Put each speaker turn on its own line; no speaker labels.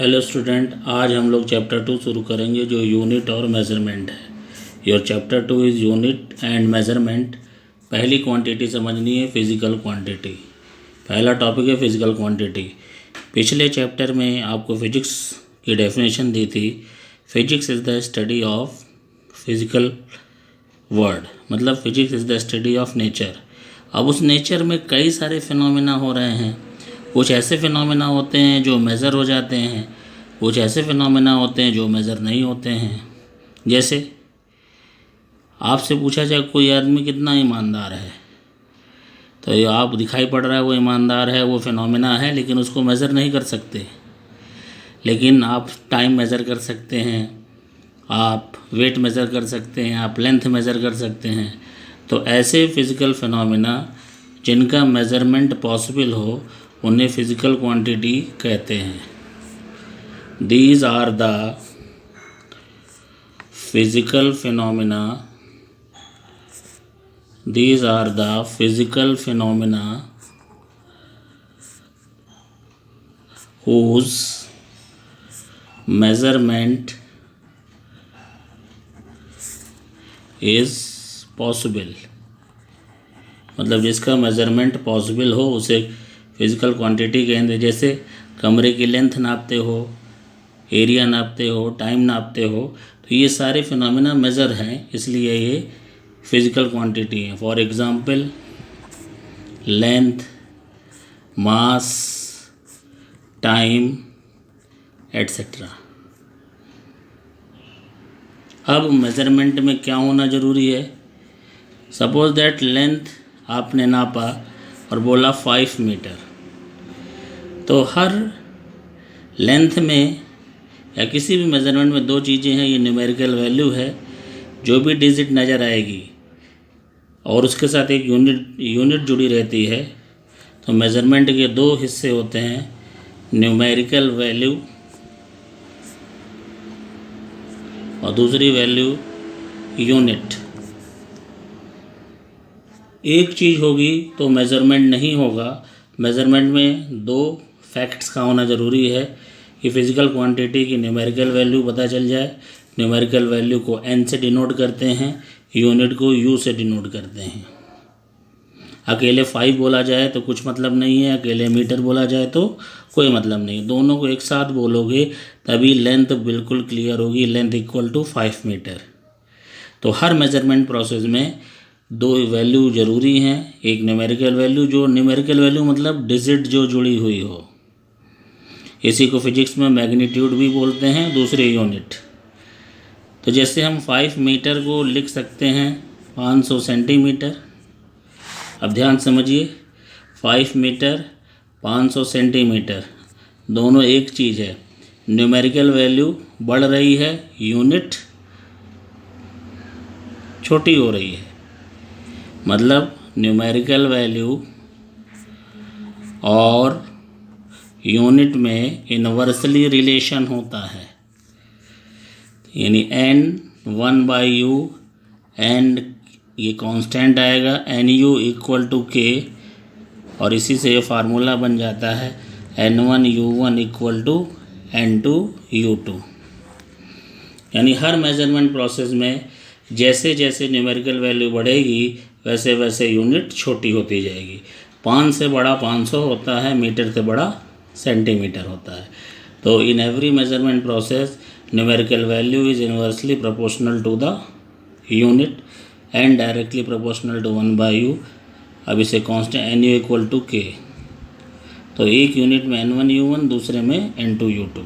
Hello student, आज हम लोग चैप्टर 2 शुरू करेंगे जो यूनिट और मेज़रमेंट है। Your chapter 2 is unit and measurement. पहली क्वांटिटी समझनी है, फिज़िकल क्वांटिटी। पहला टॉपिक है फिज़िकल क्वांटिटी। पिछले चैप्टर में आपको फिजिक्स की डेफिनेशन दी थी। Physics is the study of physical world, मतलब physics is the study of nature. अब उस नेचर में कई सारे फिनोमेना हो रहे हैं। कुछ ऐसे फिनोमेना होते हैं जो मेज़र हो जाते हैं, कुछ ऐसे फिनोमेना होते हैं जो मेज़र नहीं होते हैं। जैसे आपसे पूछा जाए कोई आदमी कितना ईमानदार है, तो ये आप दिखाई पड़ रहा है वो ईमानदार है, वो फिनोमेना है, लेकिन उसको मेज़र नहीं कर सकते। लेकिन आप टाइम मेज़र कर सकते हैं, आप वेट मेज़र कर सकते हैं, आप लेंथ मेज़र कर सकते हैं। तो ऐसे फिज़िकल फिनोमेना जिनका मेज़रमेंट पॉसिबल हो उन्हें फिज़िकल क्वांटिटी कहते हैं। These are the physical phenomena, these are the physical phenomena whose measurement is possible, मतलब जिसका मेज़रमेंट पॉसिबल हो उसे फिज़िकल क्वांटिटी कहेंगे। जैसे कमरे की लेंथ नापते हो, एरिया नापते हो, टाइम नापते हो, तो ये सारे फिनोमेना मेज़र हैं, इसलिए ये फिज़िकल क्वांटिटी है। For example length, mass, time etcetera. अब मेज़रमेंट में क्या होना ज़रूरी है? सपोज़ दैट लेंथ आपने नापा और बोला 5 मीटर, तो हर लेंथ में या किसी भी मेज़रमेंट में दो चीज़ें हैं। ये न्यूमेरिकल वैल्यू है, जो भी डिजिट नज़र आएगी और उसके साथ एक यूनिट जुड़ी रहती है। तो मेज़रमेंट के दो हिस्से होते हैं, न्यूमेरिकल वैल्यू और दूसरी वैल्यू यूनिट। एक चीज़ होगी तो मेज़रमेंट नहीं होगा। मेज़रमेंट में दो फैक्ट्स का होना ज़रूरी है कि फ़िज़िकल क्वांटिटी की न्यूमेरिकल वैल्यू पता चल जाए। न्यूमेरिकल वैल्यू को n से डिनोट करते हैं, यूनिट को u से डिनोट करते हैं। अकेले 5 बोला जाए तो कुछ मतलब नहीं है, अकेले मीटर बोला जाए तो कोई मतलब नहीं। दोनों को एक साथ बोलोगे तभी लेंथ बिल्कुल क्लियर होगी। Length equal to 5 metre. तो हर मेज़रमेंट प्रोसेस में दो वैल्यू ज़रूरी हैं। एक न्यूमेरिकल वैल्यू, जो न्यूमेरिकल वैल्यू मतलब डिजिट जो जुड़ी हुई हो, इसी को फिजिक्स में मैग्नीट्यूड भी बोलते हैं, दूसरे यूनिट। तो जैसे हम 5 मीटर को लिख सकते हैं 500 सेंटीमीटर। अब ध्यान समझिए, 5 मीटर 500 सेंटीमीटर दोनों एक चीज़ है। न्यूमेरिकल वैल्यू बढ़ रही है, यूनिट छोटी हो रही है, मतलब न्यूमेरिकल वैल्यू और यूनिट में इन्वर्सली रिलेशन होता है। यानी n/u, एंड ये कांस्टेंट आएगा, NU इक्वल टू k, और इसी से ये फार्मूला बन जाता है N1U1 इक्वल टू N2U2। यानी हर मेज़रमेंट प्रोसेस में जैसे जैसे न्यूमेरिकल वैल्यू बढ़ेगी वैसे वैसे यूनिट छोटी होती जाएगी। 5 से बड़ा 500 होता है, मीटर से बड़ा सेंटीमीटर होता है। तो in every measurement process numerical value is inversely proportional to the unit and directly proportional to 1/u। अब इसे constant NU equal to k, तो एक यूनिट में N1U1, दूसरे में N2U2।